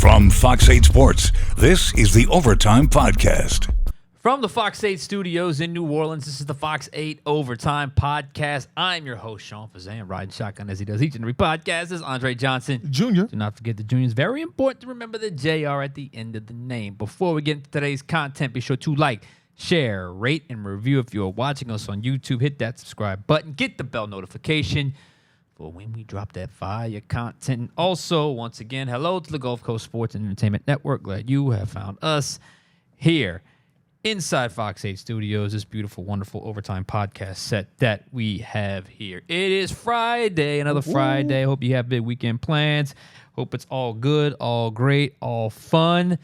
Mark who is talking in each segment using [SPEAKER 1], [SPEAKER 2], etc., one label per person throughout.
[SPEAKER 1] From Fox 8 Sports, this is the Overtime Podcast.
[SPEAKER 2] From the Fox 8 studios in New Orleans, this is the Fox 8 Overtime Podcast. I'm your host, Sean Fazende, riding shotgun as he does each and every podcast. This is Andre Johnson.
[SPEAKER 3] Junior.
[SPEAKER 2] Do not forget the Junior. It's very important to remember the JR at the end of the name. Before we get into today's content, be sure to like, share, rate, and review. If you're watching us on YouTube, hit that subscribe button. Get the bell notification for when we drop that fire content. Also, once again, hello to the Gulf Coast Sports and Entertainment Network. Glad you have found us here inside Fox 8 Studios, this beautiful, wonderful Overtime Podcast set that we have here. It is Friday, another Friday. Hope you have big weekend plans. Hope it's all good, all great, all fun.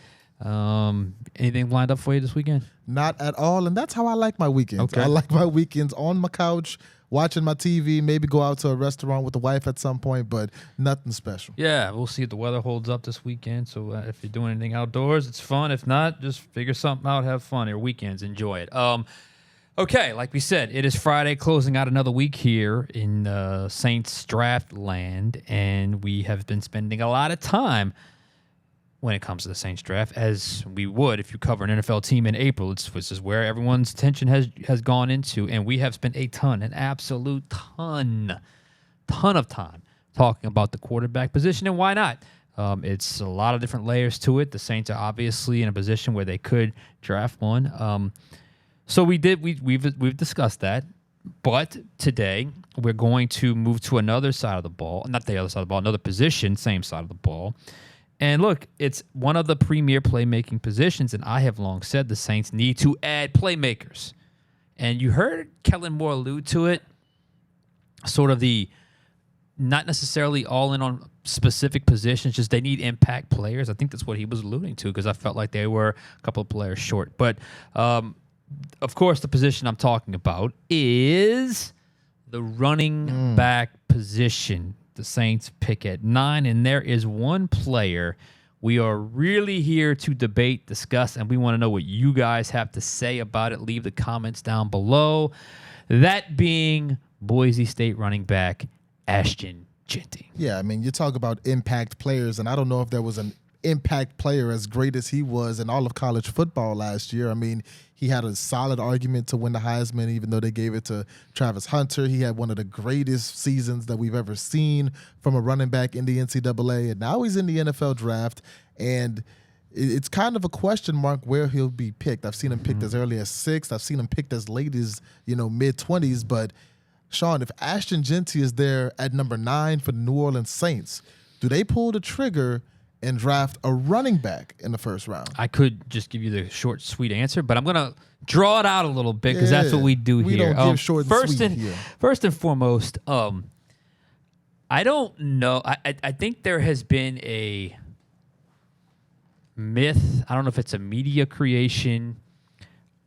[SPEAKER 2] Anything lined up for you this weekend?
[SPEAKER 3] Not at all, and that's how I like my weekends.
[SPEAKER 2] Okay.
[SPEAKER 3] I like my weekends on my couch, watching my TV, maybe go out to a restaurant with the wife at some point, but nothing special.
[SPEAKER 2] Yeah, we'll see if the weather holds up this weekend. So if you're doing anything outdoors, it's fun. If not, just figure something out, have fun. Your weekends, enjoy it. Okay, like we said, it is Friday, closing out another week here in Saints draft land, and we have been spending a lot of time when it comes to the Saints draft, as we would if you cover an NFL team in April. This is where everyone's attention has gone into, and we have spent an absolute ton of time talking about the quarterback position, and why not? It's a lot of different layers to it. The Saints are obviously in a position where they could draft one. So we've discussed that, but today we're going to move to another side of the ball, not the other side of the ball, another position, same side of the ball. And look, it's one of the premier playmaking positions, and I have long said the Saints need to add playmakers. And you heard Kellen Moore allude to it, sort of the not necessarily all in on specific positions, just they need impact players. I think that's what he was alluding to, because I felt like they were a couple of players short. But, of course, the position I'm talking about is the running back position. The Saints pick at 9, and there is one player we are really here to debate, discuss, and we want to know what you guys have to say about it. Leave the comments down below. That being Boise State running back Ashton Jeanty.
[SPEAKER 3] Yeah, I mean, you talk about impact players, and I don't know if there was an impact player as great as he was in all of college football last year. I mean, he had a solid argument to win the Heisman, even though they gave it to Travis Hunter. He had one of the greatest seasons that we've ever seen from a running back in the NCAA, and now he's in the NFL draft, and it's kind of a question mark where he'll be picked. I've seen him picked as early as 6th. I've seen him picked as late as, mid-20s, but Sean, if Ashton Jeanty is there at number 9 for the New Orleans Saints, do they pull the trigger and draft a running back in the first round?
[SPEAKER 2] I could just give you the short, sweet answer, but I'm going to draw it out a little bit because that's what we do here.
[SPEAKER 3] We don't give short and sweet here.
[SPEAKER 2] First and foremost, I don't know. I think there has been a myth. I don't know if it's a media creation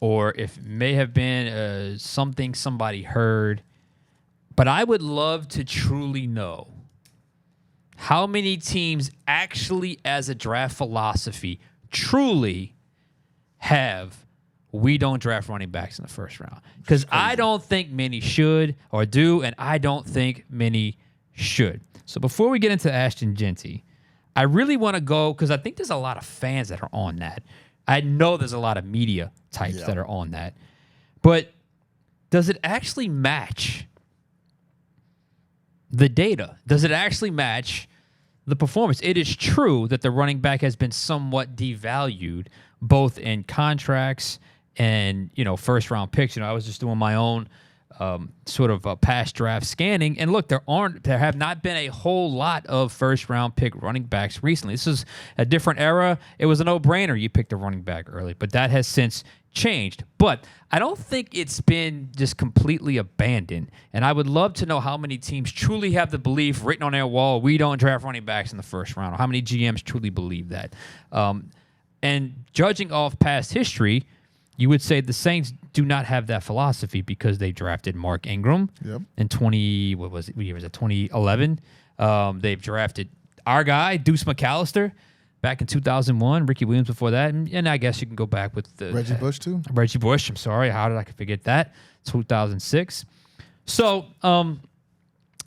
[SPEAKER 2] or if it may have been something somebody heard, but I would love to truly know how many teams actually, as a draft philosophy, truly have we don't draft running backs in the first round? Because I don't think many should or do, and I don't think many should. So before we get into Ashton Jeanty, I really want to go, because I think there's a lot of fans that are on that. I know there's a lot of media types that are on that. But does it actually match the data? Does it actually match the performance? It is true that the running back has been somewhat devalued, both in contracts and, first round picks. I was just doing my own sort of past draft scanning, and look, there have not been a whole lot of first round pick running backs recently. This is a different era. It was a no-brainer. You picked a running back early, but that has since changed. But I don't think it's been just completely abandoned, and I would love to know how many teams truly have the belief written on their wall, we don't draft running backs in the first round, or how many GMs truly believe that. And judging off past history, you would say the Saints do not have that philosophy because they drafted Mark Ingram in 2011. They've drafted our guy, Deuce McAllister, back in 2001. Ricky Williams before that. And I guess you can go back with the
[SPEAKER 3] Reggie Bush, too?
[SPEAKER 2] Reggie Bush, I'm sorry. How did I forget that? 2006. So I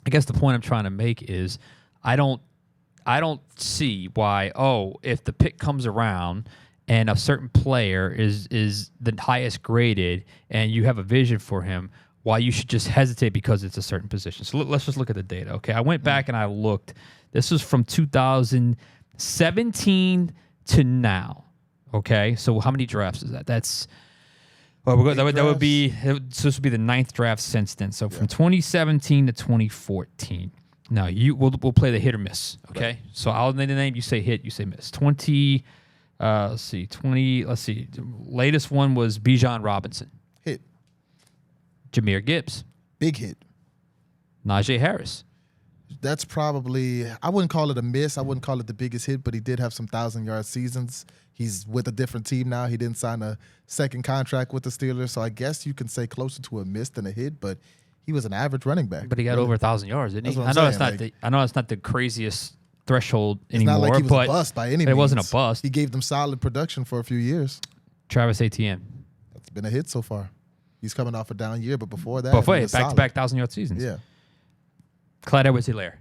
[SPEAKER 2] guess the point I'm trying to make is I don't I don't see why, if the pick comes around and a certain player is the highest graded and you have a vision for him, why you should just hesitate because it's a certain position. So let's just look at the data, okay? I went back and I looked. This was from 2017 to now, okay? So how many drafts is that? That's that would be so this would be the 9th draft since then. So from 2017 to 2014. Now we'll play the hit or miss, okay? Right. So I'll name the name. You say hit, you say miss. Let's see. Latest one was Bijan Robinson.
[SPEAKER 3] Hit.
[SPEAKER 2] Jahmyr Gibbs.
[SPEAKER 3] Big hit.
[SPEAKER 2] Najee Harris.
[SPEAKER 3] That's probably, I wouldn't call it a miss. I wouldn't call it the biggest hit, but he did have some 1,000-yard seasons. He's with a different team now. He didn't sign a second contract with the Steelers, so I guess you can say closer to a miss than a hit, but he was an average running back.
[SPEAKER 2] But he got over 1,000 yards, didn't he?
[SPEAKER 3] I know
[SPEAKER 2] it's not the craziest threshold anymore.
[SPEAKER 3] It's not like he was a bust by any means.
[SPEAKER 2] It wasn't a bust.
[SPEAKER 3] He gave them solid production for a few years.
[SPEAKER 2] Travis Etienne.
[SPEAKER 3] That's been a hit so far. He's coming off a down year, but before that,
[SPEAKER 2] back-to-back 1,000-yard seasons.
[SPEAKER 3] Yeah.
[SPEAKER 2] Clyde Edwards-Helaire.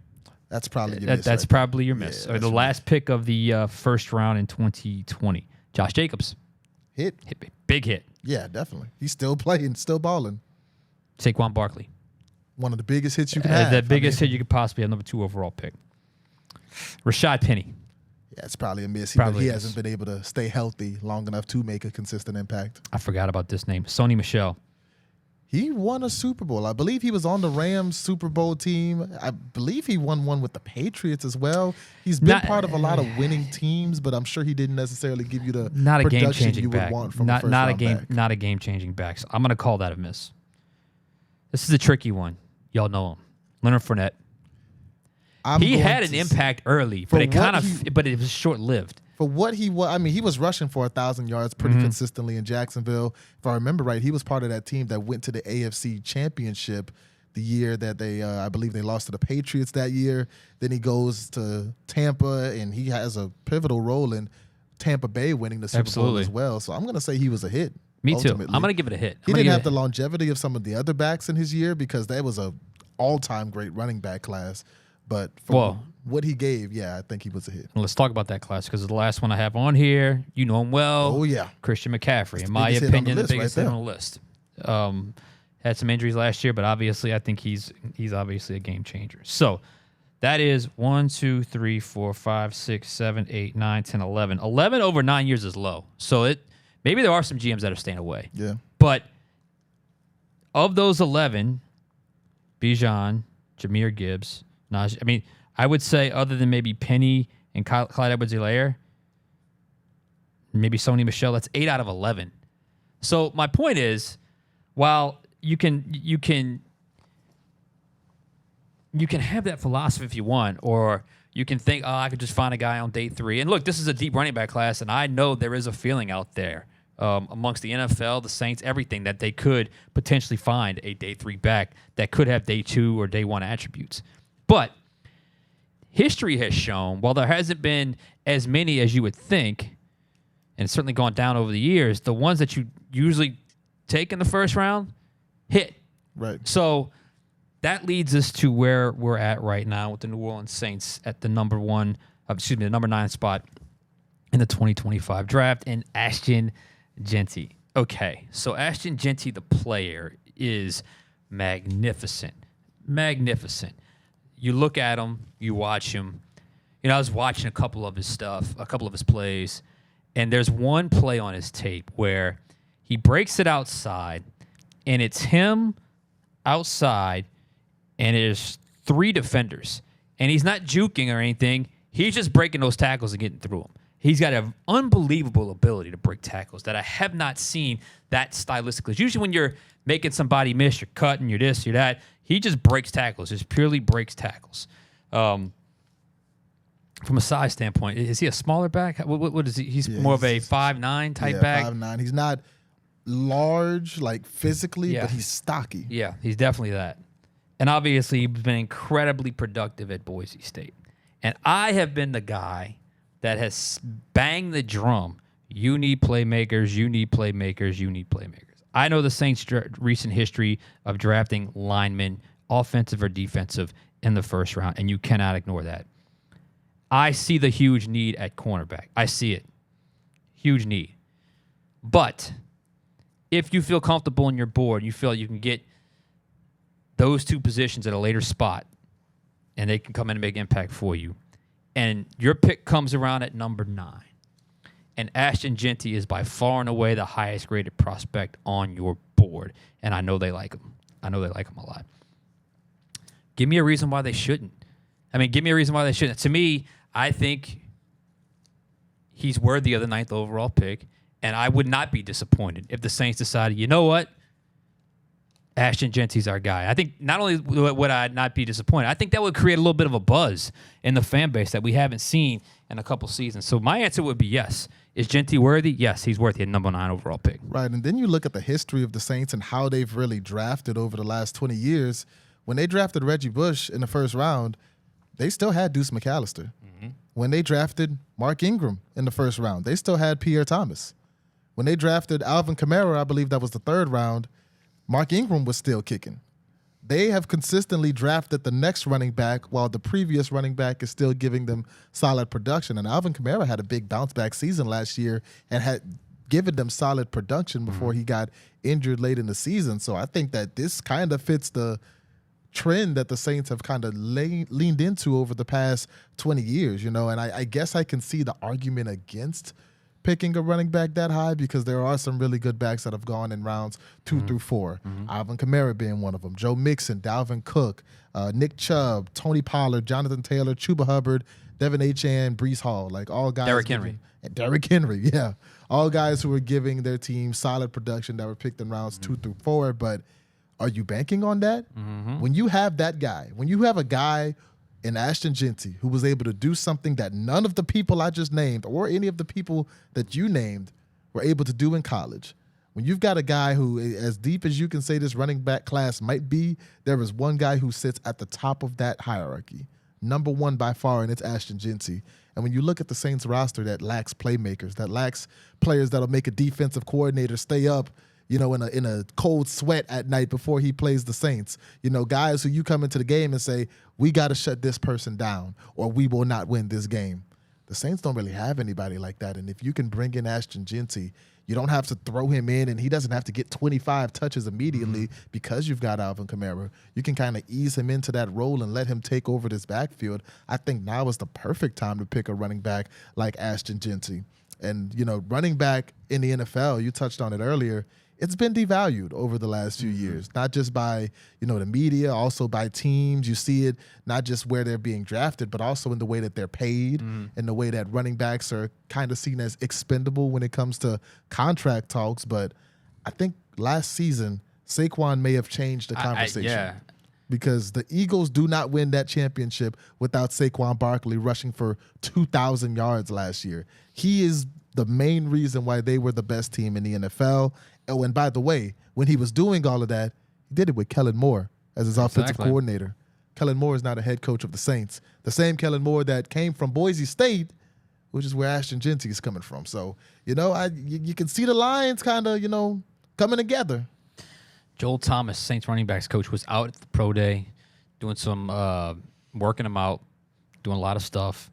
[SPEAKER 3] That's probably your miss.
[SPEAKER 2] That's probably your miss.
[SPEAKER 3] Yeah,
[SPEAKER 2] or the last pick of the first round in 2020. Josh Jacobs.
[SPEAKER 3] Hit.
[SPEAKER 2] Big hit.
[SPEAKER 3] Yeah, definitely. He's still playing, still balling.
[SPEAKER 2] Saquon Barkley.
[SPEAKER 3] One of the biggest hits you can have.
[SPEAKER 2] The biggest hit you could possibly have, number 2 overall pick. Rashad Penny.
[SPEAKER 3] Yeah, it's probably a miss.
[SPEAKER 2] Probably
[SPEAKER 3] he hasn't been able to stay healthy long enough to make a consistent impact.
[SPEAKER 2] I forgot about this name. Sony Michel.
[SPEAKER 3] He won a Super Bowl. I believe he was on the Rams Super Bowl team. I believe he won one with the Patriots as well. He's been part of a lot of winning teams, but I'm sure he didn't necessarily give you the production you would want from a first round back.
[SPEAKER 2] Not a game-changing back. So I'm going to call that a miss. This is a tricky one. Y'all know him. Leonard Fournette. He had an impact early, but it was short-lived.
[SPEAKER 3] For what he was, I mean, he was rushing for 1,000 yards pretty consistently in Jacksonville. If I remember right, he was part of that team that went to the AFC Championship the year that they, I believe they lost to the Patriots that year. Then he goes to Tampa, and he has a pivotal role in Tampa Bay winning the Super Bowl as well. So I'm going to say he was a hit.
[SPEAKER 2] Me too. I'm going to give it a hit.
[SPEAKER 3] He didn't have the longevity of some of the other backs in his year because that was a all-time great running back class. But for what he gave, I think he was a hit.
[SPEAKER 2] Let's talk about that class because the last one I have on here, you know him well.
[SPEAKER 3] Oh, yeah.
[SPEAKER 2] Christian McCaffrey. In my opinion, the biggest hit on the list. Had some injuries last year, but obviously I think he's obviously a game changer. So that is 1, 2, 3, 4, 5, 6, 7, 8, 9, 10, 11. 11 over 9 years is low. So maybe there are some GMs that are staying away.
[SPEAKER 3] Yeah.
[SPEAKER 2] But of those 11, Bijan, Jahmyr Gibbs, Najee, I mean, I would say other than maybe Penny and Clyde Edwards-Helaire, maybe Sony Michel, that's 8 out of 11. So my point is, while you can have that philosophy if you want, or you can think, I could just find a guy on day 3. And look, this is a deep running back class, and I know there is a feeling out there amongst the NFL, the Saints, everything, that they could potentially find a day 3 back that could have day 2 or day 1 attributes. But history has shown, while there hasn't been as many as you would think, and it's certainly gone down over the years, the ones that you usually take in the first round hit.
[SPEAKER 3] Right.
[SPEAKER 2] So that leads us to where we're at right now with the New Orleans Saints at the number 9 spot in the 2025 draft, and Ashton Jeanty. Okay, so Ashton Jeanty, the player, is magnificent. Magnificent. You look at him, you watch him. I was watching a couple of his stuff, a couple of his plays, and there's one play on his tape where he breaks it outside, and it's him outside, and there's 3 defenders. And he's not juking or anything. He's just breaking those tackles and getting through them. He's got an unbelievable ability to break tackles that I have not seen that stylistically. Usually when you're making somebody miss, you're cutting, you're this, you're that. He just breaks tackles, just purely breaks tackles. From a size standpoint, is he a smaller back? What is he? He's more of a 5'9" type back?
[SPEAKER 3] 5'9". He's not large, like physically, but he's stocky.
[SPEAKER 2] Yeah, he's definitely that. And obviously, he's been incredibly productive at Boise State. And I have been the guy that has banged the drum. You need playmakers, you need playmakers, you need playmakers. I know the Saints' recent history of drafting linemen, offensive or defensive, in the first round, and you cannot ignore that. I see the huge need at cornerback. I see it. Huge need. But if you feel comfortable in your board, you feel you can get those two positions at a later spot, and they can come in and make impact for you, and your pick comes around at number 9, and Ashton Jeanty is by far and away the highest graded prospect on your board, and I know they like him. I know they like him a lot. Give me a reason why they shouldn't. Give me a reason why they shouldn't. To me, I think he's worthy of the 9th overall pick, and I would not be disappointed if the Saints decided, you know what, Ashton Jeanty's our guy. I think not only would I not be disappointed, I think that would create a little bit of a buzz in the fan base that we haven't seen in a couple seasons. So my answer would be yes. Is Jeanty worthy? Yes, he's worthy a number 9 overall pick.
[SPEAKER 3] Right, and then you look at the history of the Saints and how they've really drafted over the last 20 years. When they drafted Reggie Bush in the first round, they still had Deuce McAllister. Mm-hmm. When they drafted Mark Ingram in the first round, they still had Pierre Thomas. When they drafted Alvin Kamara, I believe that was the 3rd round, Mark Ingram was still kicking. They have consistently drafted the next running back while the previous running back is still giving them solid production. And Alvin Kamara had a big bounce-back season last year and had given them solid production before he got injured late in the season. So I think that this kind of fits the trend that the Saints have kind of leaned into over the past 20 years, and I guess I can see the argument against picking a running back that high because there are some really good backs that have gone in rounds 2 through 4. Alvin Kamara being one of them. Joe Mixon, Dalvin Cook, Nick Chubb, Tony Pollard, Jonathan Taylor, Chuba Hubbard, Devin Achane, Breece Hall, like all guys.
[SPEAKER 2] Derrick Henry.
[SPEAKER 3] Derrick Henry, yeah. All guys who were giving their team solid production that were picked in rounds 2 through 4, but are you banking on that? When you have that guy, when you have a guy in Ashton Jeanty who was able to do something that none of the people I just named or any of the people that you named were able to do in college, when you've got a guy who, as deep as you can say this running back class might be, there is one guy who sits at the top of that hierarchy, number 1 by far, and it's Ashton Jeanty. And when you look at the Saints roster that lacks playmakers, that lacks players that'll make a defensive coordinator stay up, in a cold sweat at night before he plays the Saints. Guys who you come into the game and say, we got to shut this person down or we will not win this game. The Saints don't really have anybody like that. And if you can bring in Ashton Jeanty, you don't have to throw him in and he doesn't have to get 25 touches immediately because you've got Alvin Kamara. You can kind of ease him into that role and let him take over this backfield. I think now is the perfect time to pick a running back like Ashton Jeanty. And, running back in the NFL, you touched on it earlier, it's been devalued over the last few years, not just by, the media, also by teams. You see it not just where they're being drafted, but also in the way that they're paid and the way that running backs are kind of seen as expendable when it comes to contract talks. But I think last season, Saquon may have changed the conversation. Because the Eagles do not win that championship without Saquon Barkley rushing for 2,000 yards last year. He is the main reason why they were the best team in the NFL. Oh, and by the way, when he was doing all of that, he did it with Kellen Moore as his offensive coordinator. Kellen Moore is now the head coach of the Saints. The same Kellen Moore that came from Boise State, which is where Ashton Jeanty is coming from. So, you can see the lines kind of, coming together.
[SPEAKER 2] Joel Thomas, Saints running backs coach, was out at the pro day doing some working them out, doing a lot of stuff.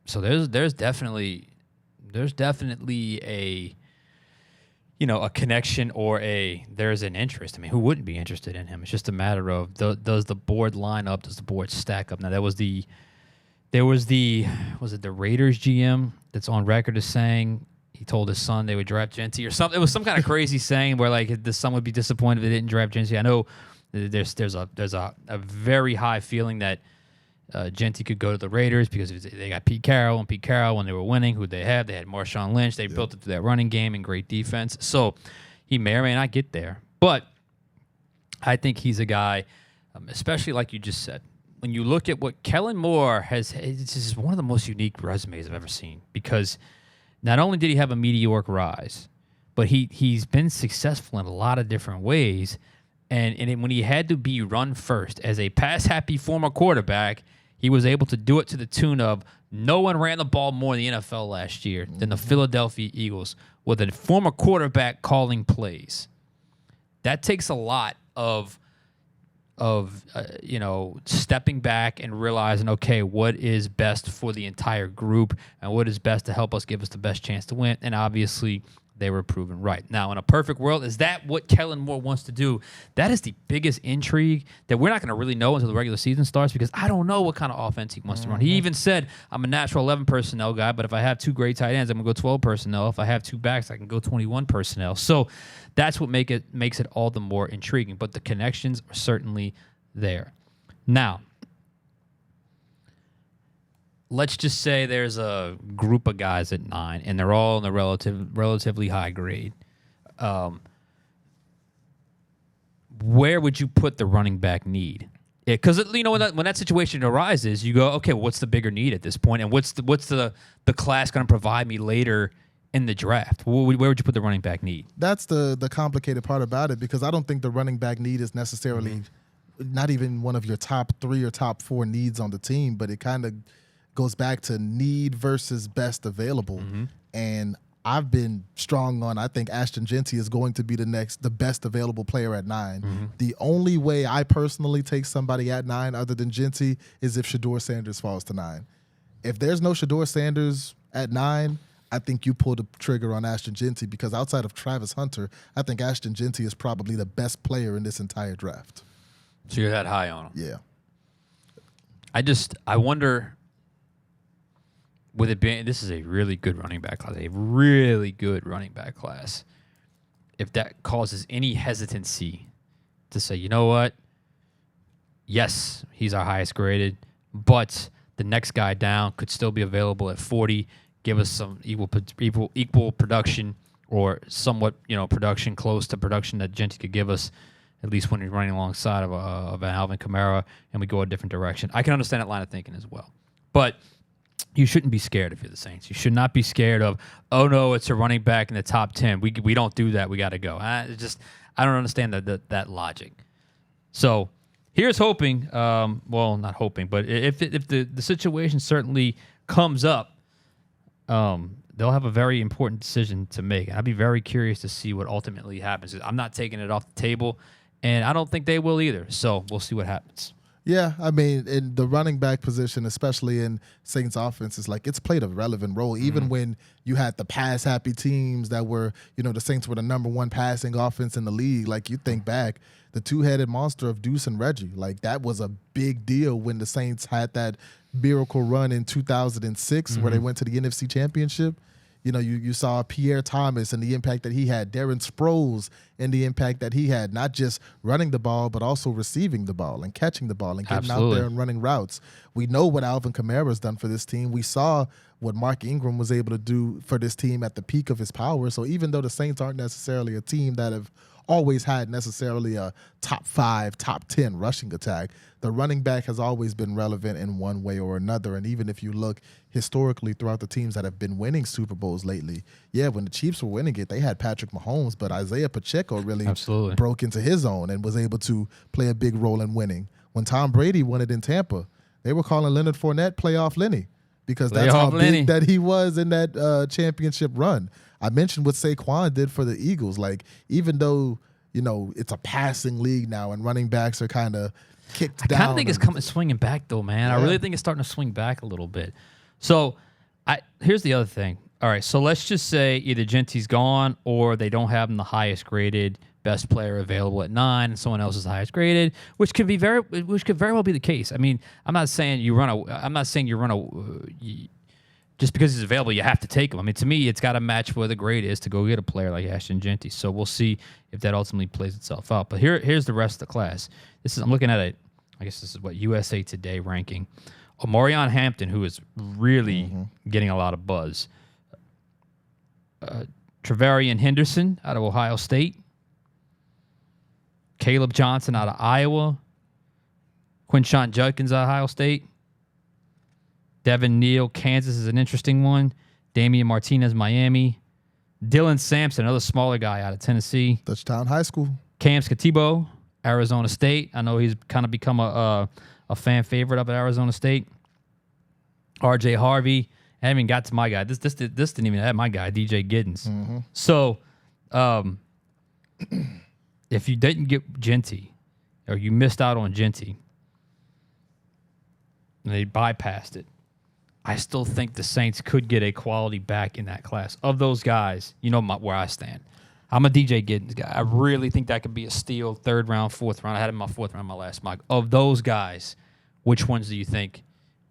[SPEAKER 2] So there's definitely a a connection or there's an interest. Who wouldn't be interested in him? It's just a matter of does the board line up? Does the board stack up? Now was it the Raiders GM that's on record as saying he told his son they would draft Jeanty or something. It was some kind of crazy saying where like the son would be disappointed if they didn't draft Jeanty. I know there's a very high feeling that Jeanty could go to the Raiders because they got Pete Carroll, and Pete Carroll, when they were winning, who they had Marshawn Lynch. They built it through that running game and great defense. So he may or may not get there. But I think he's a guy, especially like you just said, when you look at what Kellen Moore has, it's just one of the most unique resumes I've ever seen because not only did he have a meteoric rise, but he's been successful in a lot of different ways. And when he had to be run first as a pass-happy former quarterback, he was able to do it to the tune of no one ran the ball more in the NFL last year than the Philadelphia Eagles with a former quarterback calling plays. That takes a lot of stepping back and realizing, okay, what is best for the entire group and what is best to help us give us the best chance to win. And obviously, they were proven right. Now, in a perfect world, is that what Kellen Moore wants to do? That is the biggest intrigue that we're not going to really know until the regular season starts, because I don't know what kind of offense he wants to run. He even said, I'm a natural 11 personnel guy, but if I have 2 great tight ends, I'm going to go 12 personnel. If I have 2 backs, I can go 21 personnel. So that's what makes it all the more intriguing. But the connections are certainly there. Now, let's just say there's a group of guys at 9, and they're all in the relatively high grade. Where would you put the running back need? Because when that situation arises, you go, okay, what's the bigger need at this point, and what's the class going to provide me later in the draft? Where would you put the running back need?
[SPEAKER 3] That's the complicated part about it, because I don't think the running back need is necessarily not even one of your top 3 or top 4 needs on the team, but it kind of goes back to need versus best available. And I've been strong on, I think Ashton Jeanty is going to be the best available player at 9. The only way I personally take somebody at 9 other than Jeanty is if Shedeur Sanders falls to 9. If there's no Shedeur Sanders at 9, I think you pull the trigger on Ashton Jeanty, because outside of Travis Hunter, I think Ashton Jeanty is probably the best player in this entire draft.
[SPEAKER 2] So you're that high on him?
[SPEAKER 3] Yeah.
[SPEAKER 2] I wonder, with it being, this is a really good running back class, if that causes any hesitancy to say, you know what, yes, he's our highest graded, but the next guy down could still be available at 40, give us some equal production, or somewhat, production close to production that Jeanty could give us, at least when he's running alongside of an Alvin Kamara, and we go a different direction. I can understand that line of thinking as well. But you shouldn't be scared if you're the Saints. You should not be scared of, oh, no, it's a running back in the top 10. We don't do that. We got to go. I don't understand that logic. So here's hoping, well, not hoping, but if the situation certainly comes up, they'll have a very important decision to make. And I'd be very curious to see what ultimately happens. I'm not taking it off the table, and I don't think they will either. So we'll see what happens.
[SPEAKER 3] Yeah, I mean, in the running back position, especially in Saints offense, it's played a relevant role. Even when you had the pass-happy teams that were, the Saints were the number 1 passing offense in the league. Like, you think back, the 2-headed monster of Deuce and Reggie, like, that was a big deal when the Saints had that miracle run in 2006 where they went to the NFC Championship. You saw Pierre Thomas and the impact that he had, Darren Sproles and the impact that he had, not just running the ball, but also receiving the ball and catching the ball and getting out there and running routes. We know what Alvin Kamara has done for this team. We saw what Mark Ingram was able to do for this team at the peak of his power. So even though the Saints aren't necessarily a team that have always had necessarily a top 5, top 10 rushing attack, the running back has always been relevant in one way or another. And even if you look historically throughout the teams that have been winning Super Bowls lately, when the Chiefs were winning it, they had Patrick Mahomes, but Isaiah Pacheco really broke into his own and was able to play a big role in winning. When Tom Brady won it in Tampa, they were calling Leonard Fournette Playoff Lenny, because that's how big that he was in that championship run. I mentioned what Saquon did for the Eagles. Like, even though, it's a passing league now and running backs are kind of kicked down. I
[SPEAKER 2] kind of think it's coming swinging back, though, man. Yeah. I really think it's starting to swing back a little bit. So here's the other thing. All right, so let's just say either Jeanty's gone or they don't have him the highest graded best player available at 9 and someone else is the highest graded, which could very well be the case. I mean, I'm not saying you run a just because he's available, you have to take him. I mean, to me, it's got to match where the grade is to go get a player like Ashton Jeanty. So we'll see if that ultimately plays itself out. But here's the rest of the class. I'm looking at it. I guess this is what USA Today ranking. Omarion Hampton, who is really getting a lot of buzz. Travarian Henderson out of Ohio State. Caleb Johnson out of Iowa. Quinshon Judkins out of Ohio State. Devin Neal, Kansas is an interesting one. Damian Martinez, Miami. Dylan Sampson, another smaller guy out of Tennessee.
[SPEAKER 3] Touchdown High School.
[SPEAKER 2] Cam Skatibo, Arizona State. I know he's kind of become a fan favorite up at Arizona State. RJ Harvey. I haven't even got to my guy. This didn't even have my guy, DJ Giddens. So if you didn't get Jeanty, or you missed out on Jeanty, and they bypassed it, I still think the Saints could get a quality back in that class. Of those guys, you know where I stand. I'm a DJ Giddens guy. I really think that could be a steal, 3rd round, 4th round. I had him in my 4th round in my last mock. Of those guys, which ones do you think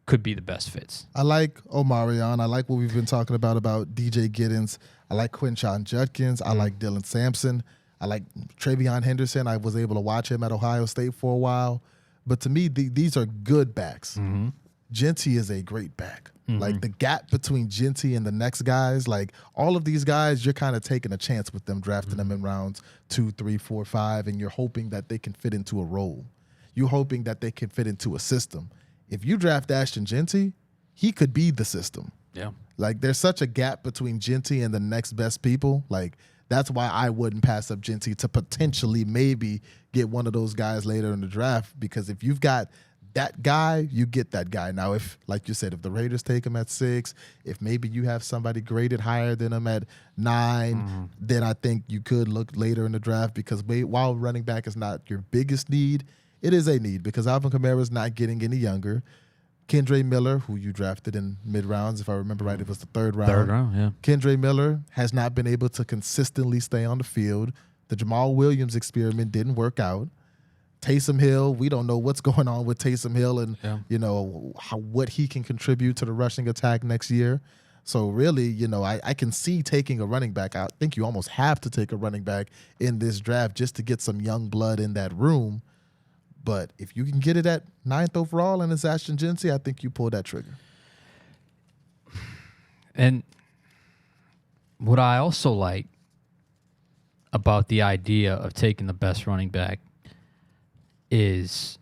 [SPEAKER 2] could be the best fits?
[SPEAKER 3] I like Omarion. I like what we've been talking about DJ Giddens. I like Quinshon Judkins. I like Dylan Sampson. I like Travion Henderson. I was able to watch him at Ohio State for a while. But to me, these are good backs.
[SPEAKER 2] Mm-hmm.
[SPEAKER 3] Jeanty is a great back.
[SPEAKER 2] Mm-hmm.
[SPEAKER 3] Like the gap between Jeanty and the next guys, like all of these guys, you're kind of taking a chance with them, drafting them in rounds 2, 3, 4, 5, and you're hoping that they can fit into a role. You're hoping that they can fit into a system. If you draft Ashton Jeanty, he could be the system.
[SPEAKER 2] Yeah.
[SPEAKER 3] Like there's such a gap between Jeanty and the next best people. Like that's why I wouldn't pass up Jeanty to potentially maybe get one of those guys later in the draft, because if you've got that guy, you get that guy. Now, if, like you said, if the Raiders take him at 6, if maybe you have somebody graded higher than him at 9, then I think you could look later in the draft, because while running back is not your biggest need, it is a need, because Alvin Kamara is not getting any younger. Kendre Miller, who you drafted in mid-rounds, if I remember right, it was the 3rd round.
[SPEAKER 2] 3rd round, yeah.
[SPEAKER 3] Kendre Miller has not been able to consistently stay on the field. The Jamal Williams experiment didn't work out. Taysom Hill, we don't know what's going on with Taysom Hill and, what he can contribute to the rushing attack next year. So really, I can see taking a running back. I think you almost have to take a running back in this draft just to get some young blood in that room. But if you can get it at 9th overall and it's Ashton Jeanty, I think you pull that trigger.
[SPEAKER 2] And what I also like about the idea of taking the best running back is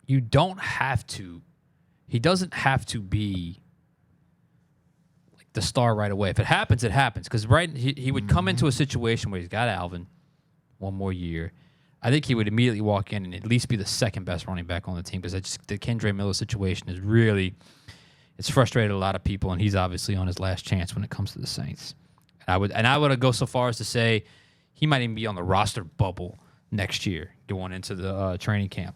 [SPEAKER 2] he doesn't have to be like the star right away. If it happens, it happens. Because he would come into a situation where he's got Alvin one more year. I think he would immediately walk in and at least be the 2nd best running back on the team, because the Kendre Miller situation is really, it's frustrated a lot of people, and he's obviously on his last chance when it comes to the Saints. And I would go so far as to say he might even be on the roster bubble next year going into the training camp.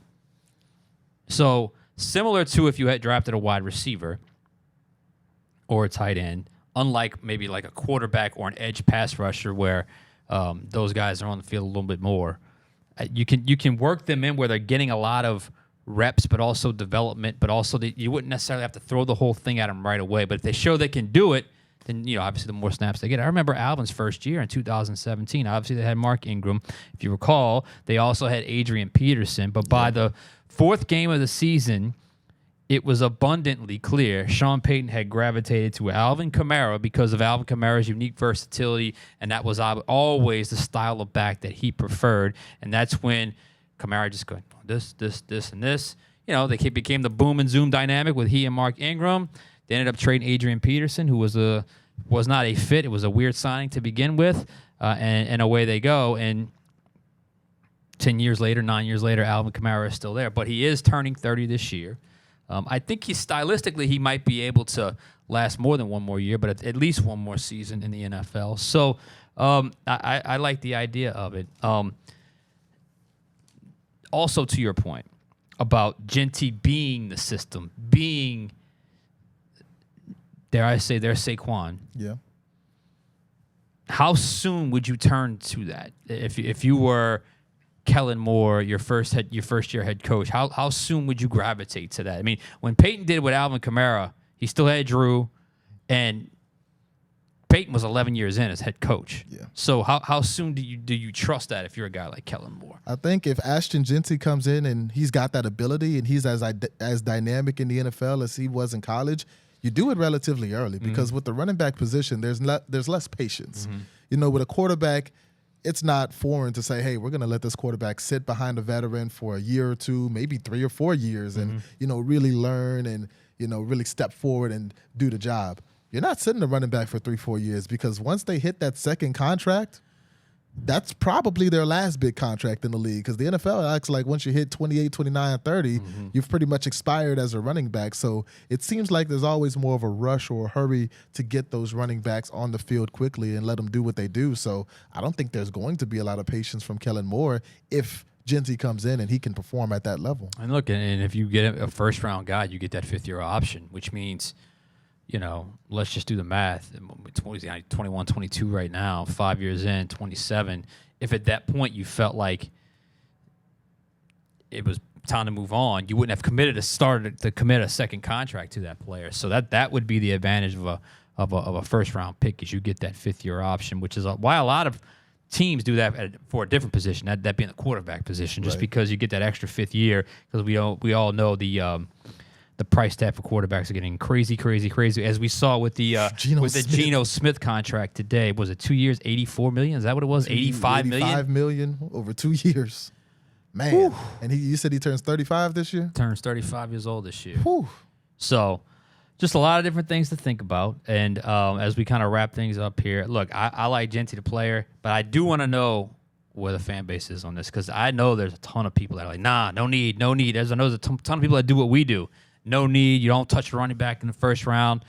[SPEAKER 2] So similar to if you had drafted a wide receiver or a tight end, unlike maybe like a quarterback or an edge pass rusher where those guys are on the field a little bit more, you can work them in where they're getting a lot of reps, but also development, but also you wouldn't necessarily have to throw the whole thing at them right away. But if they show they can do it, then, obviously the more snaps they get. I remember Alvin's first year in 2017. Obviously, they had Mark Ingram. If you recall, they also had Adrian Peterson. But by the 4th game of the season, it was abundantly clear Sean Payton had gravitated to Alvin Kamara because of Alvin Kamara's unique versatility, and that was always the style of back that he preferred. And that's when Kamara just going, this, and this. They became the boom and zoom dynamic with he and Mark Ingram. They ended up trading Adrian Peterson, who was not a fit. It was a weird signing to begin with, and away they go. And 9 years later, Alvin Kamara is still there. But he is turning 30 this year. I think stylistically he might be able to last more than one more year, but at least one more season in the NFL. So I like the idea of it. Also, to your point about Jeanty being the system, being, dare I say, their Saquon.
[SPEAKER 3] Yeah.
[SPEAKER 2] How soon would you turn to that? If you were Kellen Moore, your first year head coach, how soon would you gravitate to that? I mean, when Peyton did with Alvin Kamara, he still had Drew, and Peyton was 11 years in as head coach.
[SPEAKER 3] Yeah.
[SPEAKER 2] So how soon do you trust that if you're a guy like Kellen Moore?
[SPEAKER 3] I think if Ashton Jeanty comes in and he's got that ability and he's as dynamic in the NFL as he was in college, you do it relatively early, because with the running back position, there's less patience. With a quarterback, it's not foreign to say, hey, we're going to let this quarterback sit behind a veteran for a year or 2, maybe 3 or 4 years, and really learn and really step forward and do the job. You're not sitting a running back for 3-4 years, because once they hit that second contract, that's probably their last big contract in the league because the NFL acts like once you hit 28, 29, 30, you've pretty much expired as a running back. So it seems like there's always more of a rush or a hurry to get those running backs on the field quickly and let them do what they do. So I don't think there's going to be a lot of patience from Kellen Moore if Jeanty comes in and he can perform at that level.
[SPEAKER 2] And look, and if you get a first-round guy, you get that fifth-year option, which means, let's just do the math. 21, 22 right now, 5 years in, 27. If at that point you felt like it was time to move on, you wouldn't have started to commit a second contract to that player. So that would be the advantage of a first-round pick, is you get that fifth-year option, which is why a lot of teams do that for a different position, that being the quarterback position, just because you get that extra fifth year. Because we all know the price tag for quarterbacks are getting crazy, as we saw with the Geno Smith contract today. Was it 2 years, $84 million? Is that what it was? $85 million?
[SPEAKER 3] $85 million over 2 years. Man. Whew. And you said he turns 35 this year?
[SPEAKER 2] Turns 35 years old this year.
[SPEAKER 3] Whew.
[SPEAKER 2] So just a lot of different things to think about. And as we kind of wrap things up here, look, I like Jeanty the player, but I do want to know where the fan base is on this, because I know there's a ton of people that are like, nah, no need. I know there's a ton of people that do what we do. No need. You don't touch the running back in the first round.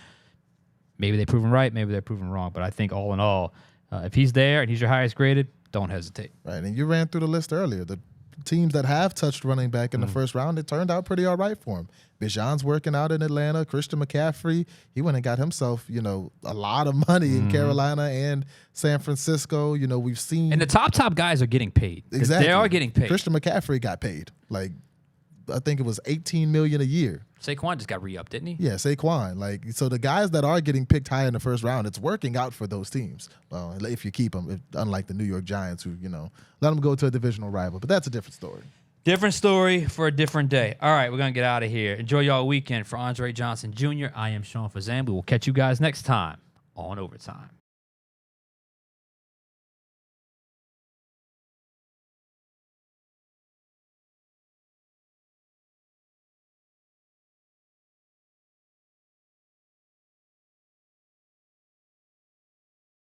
[SPEAKER 2] Maybe they're proven right. Maybe they're proven wrong. But I think all in all, if he's there and he's your highest graded, don't hesitate.
[SPEAKER 3] Right. And you ran through the list earlier. The teams that have touched running back in the first round, it turned out pretty all right for him. Bijan's working out in Atlanta. Christian McCaffrey, he went and got himself, a lot of money in Carolina and San Francisco. We've seen.
[SPEAKER 2] And the top guys are getting paid.
[SPEAKER 3] Exactly.
[SPEAKER 2] They are getting paid.
[SPEAKER 3] Christian McCaffrey got paid. I think it was $18 million a year.
[SPEAKER 2] Saquon just got re-upped, didn't he?
[SPEAKER 3] Yeah, Saquon. So the guys that are getting picked high in the first round, it's working out for those teams. Well, if you keep them, unlike the New York Giants, who let them go to a divisional rival. But that's a different story.
[SPEAKER 2] Different story for a different day. All right, we're gonna get out of here. Enjoy y'all weekend. For Andre Johnson Jr., I am Sean Fazende. We will catch you guys next time on Overtime.